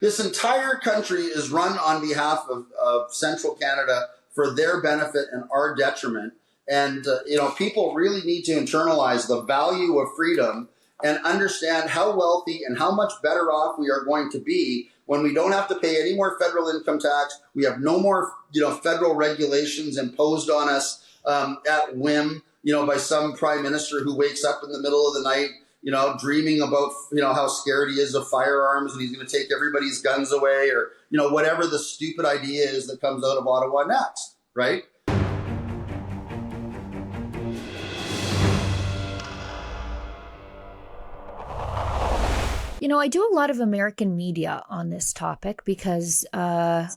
This entire country is run on behalf of Central Canada for their benefit and our detriment. And, people really need to internalize the value of freedom and understand how wealthy and how much better off we are going to be when we don't have to pay any more federal income tax. We have no more, federal regulations imposed on us at whim, by some prime minister who wakes up in the middle of the night, dreaming about, how scared he is of firearms and he's going to take everybody's guns away, or, whatever the stupid idea is that comes out of Ottawa next, right? I do a lot of American media on this topic because, a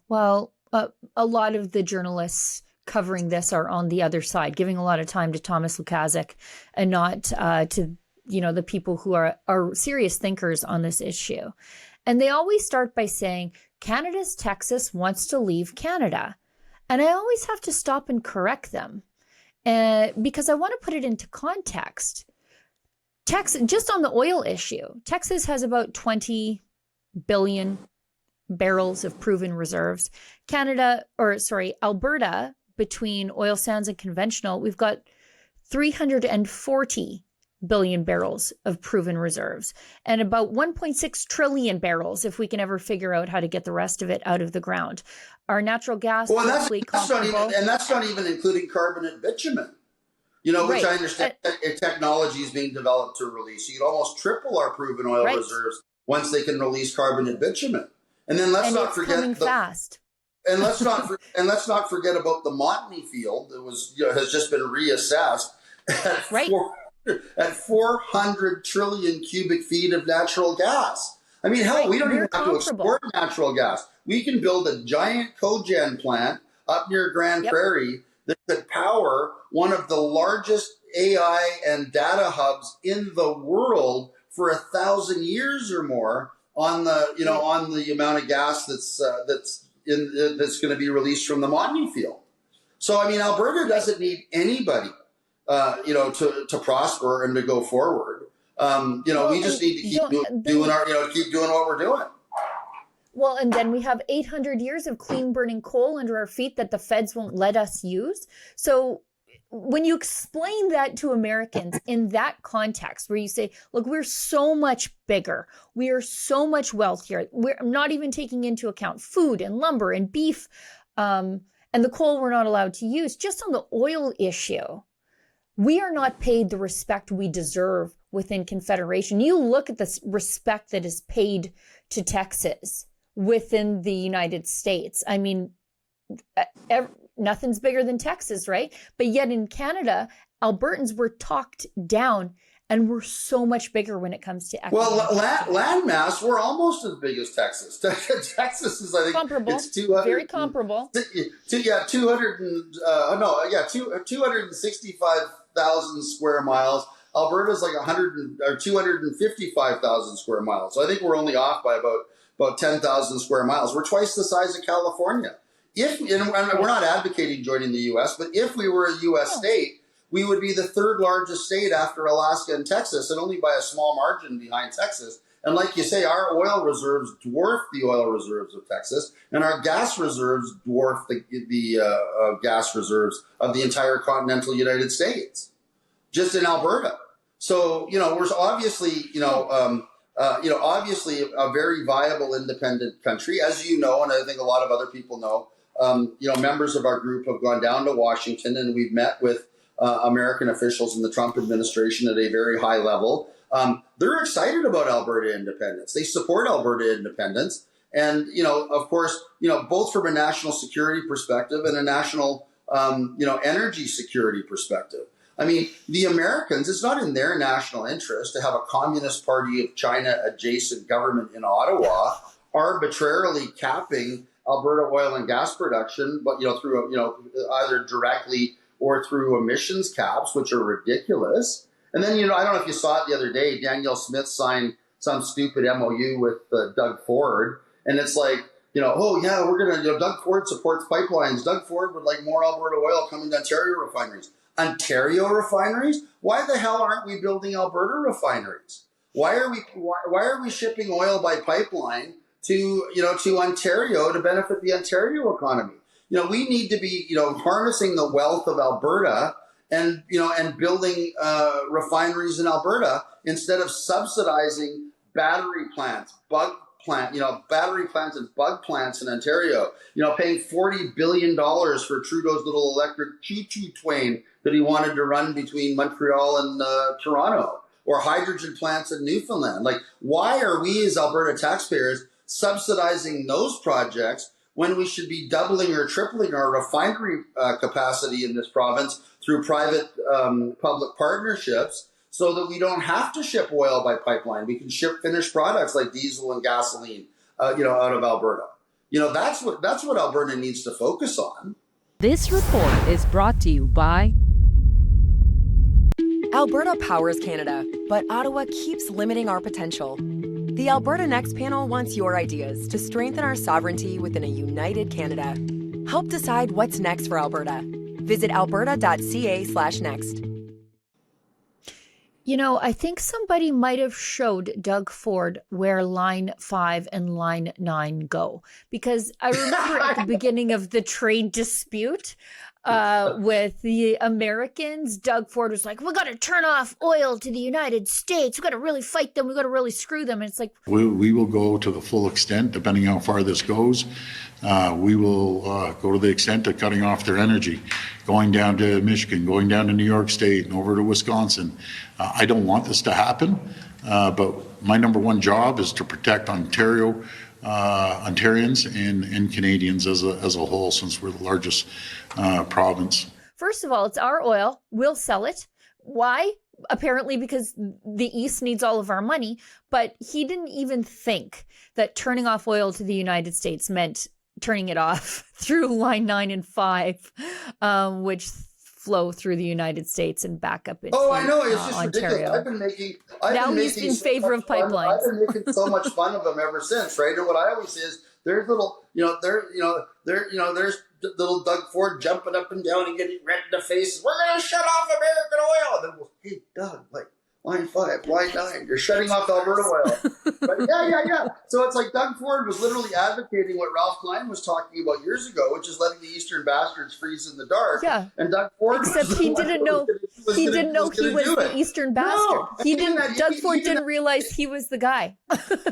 lot of the journalists covering this are on the other side, giving a lot of time to Thomas Lukaszuk and not to, the people who are serious thinkers on this issue. And they always start by saying, Canada's Texas wants to leave Canada. And I always have to stop and correct them because I want to put it into context. Texas, just on the oil issue, Texas has about 20 billion barrels of proven reserves. Alberta, between oil sands and conventional, we've got 340 billion barrels of proven reserves and about 1.6 trillion barrels if we can ever figure out how to get the rest of it out of the ground. Our natural gas that's not even including carbonate bitumen. Which right. I understand technology is being developed to release. So you'd almost triple our proven oil reserves once they can release carbonate bitumen. And then let's not forget fast. And let's not forget about the Montney field that was has just been reassessed at 400 trillion cubic feet of natural gas. I mean, hell, we don't even have to export natural gas. We can build a giant cogen plant up near Grand Prairie that could power one of the largest AI and data hubs in the world for 1,000 years or more on the on the amount of gas that's going to be released from the Montney field. So I mean, Alberta doesn't need anybody, to prosper and to go forward. We just need to keep doing what we're doing. Well, and then we have 800 years of clean burning coal under our feet that the feds won't let us use. So when you explain that to Americans in that context, where you say, look, we're so much bigger, we are so much wealthier, we're not even taking into account food and lumber and beef, and the coal we're not allowed to use, just on the oil issue, we are not paid the respect we deserve within Confederation. You look at the respect that is paid to Texas within the United States. I mean, nothing's bigger than Texas, right? But yet in Canada, Albertans were talked down, and we're so much bigger when it comes to economic. Well, land mass, we're almost as big as Texas. Texas is, I think, comparable. It's 200, very comparable. 265,000 square miles. Alberta's like 255,000 square miles. So I think we're only off by about 10,000 square miles. We're twice the size of California. We're not advocating joining the U.S., but if we were a U.S. state, we would be the third largest state after Alaska and Texas, and only by a small margin behind Texas. And like you say, our oil reserves dwarf the oil reserves of Texas, and our gas reserves dwarf the gas reserves of the entire continental United States, just in Alberta. So, we're obviously, obviously a very viable independent country, as you know, and I think a lot of other people know. Members of our group have gone down to Washington, and we've met with American officials in the Trump administration at a very high level. They're excited about Alberta independence. They support Alberta independence. And, of course, both from a national security perspective and a national, energy security perspective. I mean, the Americans, it's not in their national interest to have a Communist Party of China adjacent government in Ottawa arbitrarily capping Alberta oil and gas production, but, through, either directly or through emissions caps, which are ridiculous. And then, I don't know if you saw it the other day, Danielle Smith signed some stupid MOU with Doug Ford. And it's like, we're going to, Doug Ford supports pipelines. Doug Ford would like more Alberta oil coming to Ontario refineries. Ontario refineries? Why the hell aren't we building Alberta refineries? Why are we shipping oil by pipeline to Ontario to benefit the Ontario economy. We need to be, harnessing the wealth of Alberta and building refineries in Alberta instead of subsidizing battery plants, battery plants and bug plants in Ontario, paying $40 billion for Trudeau's little electric choo-choo train that he wanted to run between Montreal and Toronto, or hydrogen plants in Newfoundland. Like, why are we as Alberta taxpayers subsidizing those projects when we should be doubling or tripling our refinery capacity in this province through private public partnerships, so that we don't have to ship oil by pipeline? We can ship finished products like diesel and gasoline, out of Alberta. That's what Alberta needs to focus on. This report is brought to you by Alberta powers Canada, but Ottawa keeps limiting our potential. The Alberta Next panel wants your ideas to strengthen our sovereignty within a united Canada. Help decide what's next for Alberta. Visit alberta.ca/next. I think somebody might have showed Doug Ford where line 5 and line 9 go, because I remember at the beginning of the trade dispute with the Americans, Doug Ford was like, we got to turn off oil to the United States. We got to really fight them. We got to really screw them. And it's like, we will go to the full extent, depending how far this goes. We will go to the extent of cutting off their energy, going down to Michigan, going down to New York State and over to Wisconsin. I don't want this to happen, but my number one job is to protect Ontario, Ontarians and Canadians as a whole, since we're the largest province. First of all, it's our oil. We'll sell it. Why? Apparently because the East needs all of our money. But he didn't even think that turning off oil to the United States meant turning it off through line 9 and 5, which flow through the United States and back up into I know, it's just Ontario. ridiculous. He's in favor of pipelines. I've been making so much fun of them ever since, right? And what I always say is, there's there's little Doug Ford jumping up and down and getting red in the face. We're going to shut off American oil. And then hey, Doug, line 5, line 9, you're shutting off Alberta oil. But yeah. So it's like Doug Ford was literally advocating what Ralph Klein was talking about years ago, which is letting the Eastern bastards freeze in the dark. Yeah. And Doug Ford, except he didn't know he was the Eastern bastard. Doug Ford didn't realize he was the guy.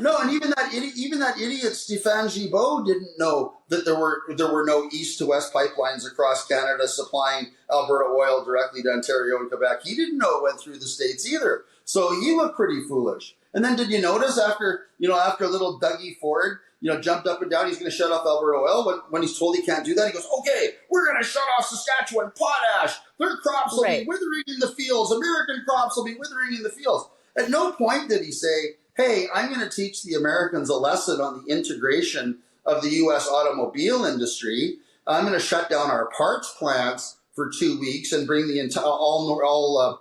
No, and even that idiot Stéphane Gibault didn't know that there were no east to west pipelines across Canada supplying Alberta oil directly to Ontario and Quebec. He didn't know it went through the States either. So he looked pretty foolish. And then did you notice after little Dougie Ford, jumped up and down, he's going to shut off Alberta oil. When he's told he can't do that, he goes, okay, we're going to shut off Saskatchewan potash. Their crops will be withering in the fields. American crops will be withering in the fields. At no point did he say, hey, I'm going to teach the Americans a lesson on the integration of the U.S. automobile industry. I'm going to shut down our parts plants for 2 weeks and bring the entire all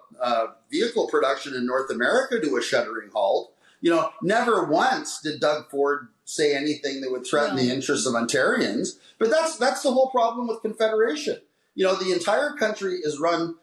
vehicle production in North America to a shuddering halt. Never once did Doug Ford say anything that would threaten the interests of Ontarians. But that's the whole problem with Confederation. The entire country is run,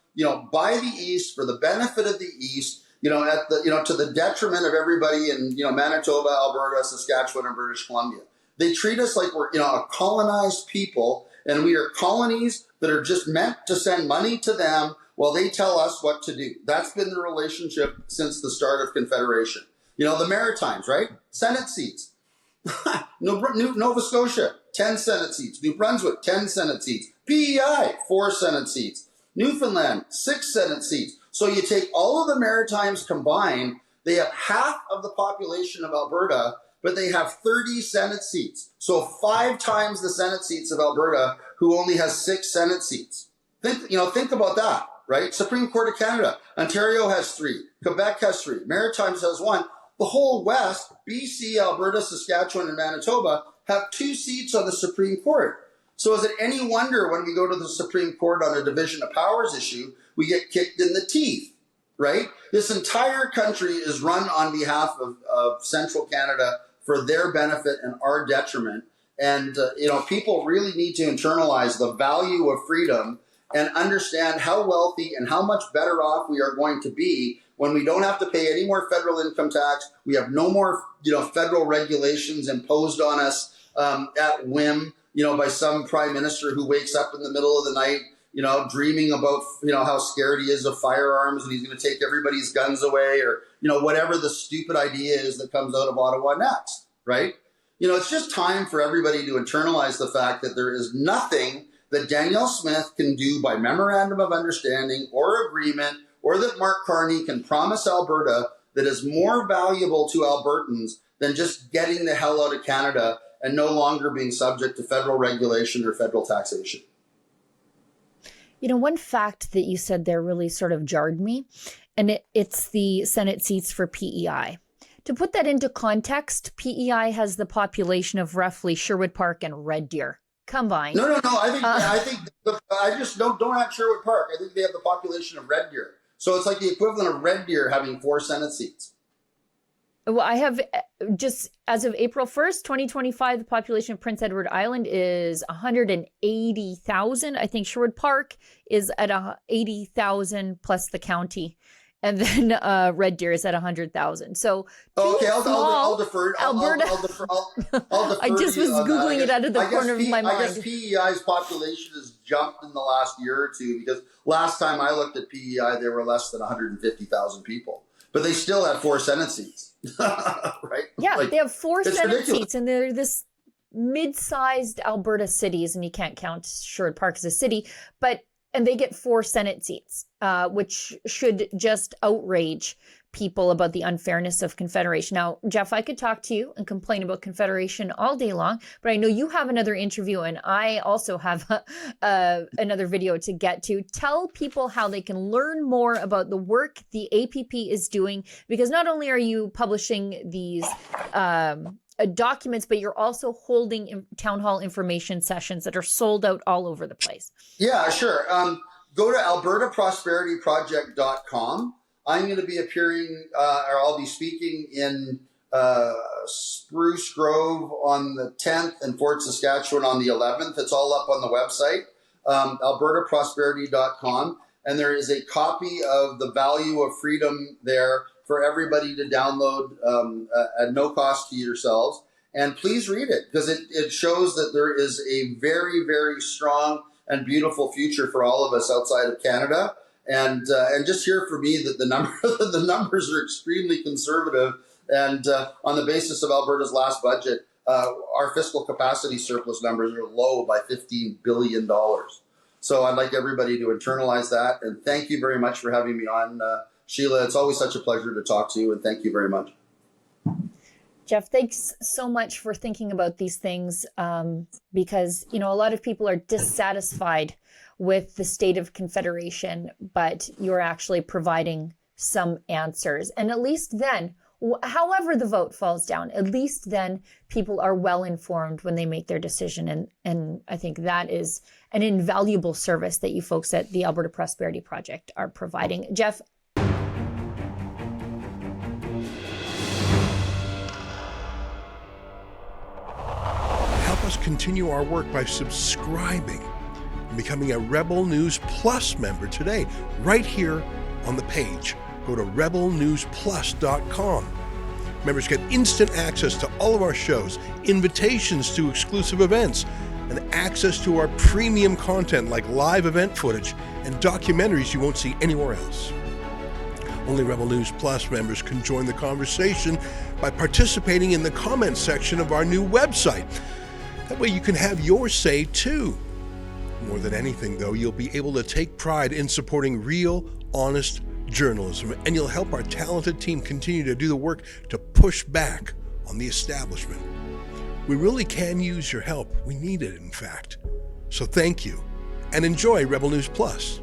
by the East for the benefit of the East. To the detriment of everybody in Manitoba, Alberta, Saskatchewan, and British Columbia. They treat us like we're a colonized people, and we are colonies that are just meant to send money to them while they tell us what to do. That's been the relationship since the start of Confederation. The Maritimes, right? Senate seats. Nova Scotia, 10 Senate seats. New Brunswick, 10 Senate seats. PEI, 4 Senate seats. Newfoundland, 6 Senate seats. So you take all of the Maritimes combined, they have half of the population of Alberta, but they have 30 Senate seats. So 5 times the Senate seats of Alberta, who only has 6 Senate seats. Think about that, right? Supreme Court of Canada, Ontario has 3, Quebec has 3, Maritimes has 1. The whole West, BC, Alberta, Saskatchewan, and Manitoba have 2 seats on the Supreme Court. So is it any wonder when we go to the Supreme Court on a division of powers issue, we get kicked in the teeth, right? This entire country is run on behalf of Central Canada for their benefit and our detriment. And, people really need to internalize the value of freedom and understand how wealthy and how much better off we are going to be when we don't have to pay any more federal income tax, we have no more, federal regulations imposed on us at whim, by some prime minister who wakes up in the middle of the night, dreaming about, how scared he is of firearms and he's going to take everybody's guns away, or, whatever the stupid idea is that comes out of Ottawa next, right? It's just time for everybody to internalize the fact that there is nothing that Danielle Smith can do by memorandum of understanding or agreement, or that Mark Carney can promise Alberta, that is more valuable to Albertans than just getting the hell out of Canada and no longer being subject to federal regulation or federal taxation. One fact that you said there really sort of jarred me, and it's the Senate seats for PEI. To put that into context, PEI has the population of roughly Sherwood Park and Red Deer combined. No. I just don't have Sherwood Park. I think they have the population of Red Deer. So it's like the equivalent of Red Deer having 4 Senate seats. Well, I have just as of April 1st, 2025, the population of Prince Edward Island is 180,000. I think Sherwood Park is at 80,000 plus the county. And then Red Deer is at 100,000. So I'll defer. Alberta. I'll defer. I just was Googling it out of the corner of my mind. I guess PEI's population has jumped in the last year or two, because last time I looked at PEI, there were less than 150,000 people. But they still have 4 Senate seats, right? Yeah, they have 4 Senate ridiculous. seats, and they're this mid-sized Alberta cities, and you can't count Sherwood Park as a city, and they get 4 Senate seats, which should just outrage people about the unfairness of Confederation. Now, Jeff, I could talk to you and complain about Confederation all day long, but I know you have another interview, and I also have another video to get to. Tell people how they can learn more about the work the APP is doing, because not only are you publishing these documents, but you're also holding town hall information sessions that are sold out all over the place. Yeah, sure. Go to albertaprosperityproject.com. I'm going to be appearing, or I'll be speaking in Spruce Grove on the 10th and Fort Saskatchewan on the 11th. It's all up on the website, albertaprosperity.com. And there is a copy of The Value of Freedom there for everybody to download at no cost to yourselves. And please read it, because it shows that there is a very, very strong and beautiful future for all of us outside of Canada. And just hear from me that the numbers are extremely conservative. And on the basis of Alberta's last budget, our fiscal capacity surplus numbers are low by $15 billion. So I'd like everybody to internalize that. And thank you very much for having me on, Sheila. It's always such a pleasure to talk to you, and thank you very much. Jeff, thanks so much for thinking about these things, because, a lot of people are dissatisfied with the state of Confederation, but you're actually providing some answers. And at least then, however the vote falls down, at least then people are well informed when they make their decision. And I think that is an invaluable service that you folks at the Alberta Prosperity Project are providing. Jeff. Help us continue our work by subscribing and becoming a Rebel News Plus member today, right here on the page. Go to rebelnewsplus.com. Members get instant access to all of our shows, invitations to exclusive events, and access to our premium content like live event footage and documentaries you won't see anywhere else. Only Rebel News Plus members can join the conversation by participating in the comments section of our new website. That way you can have your say too. More than anything, though, you'll be able to take pride in supporting real, honest journalism, and you'll help our talented team continue to do the work to push back on the establishment. We really can use your help. We need it, in fact. So thank you, and enjoy Rebel News Plus.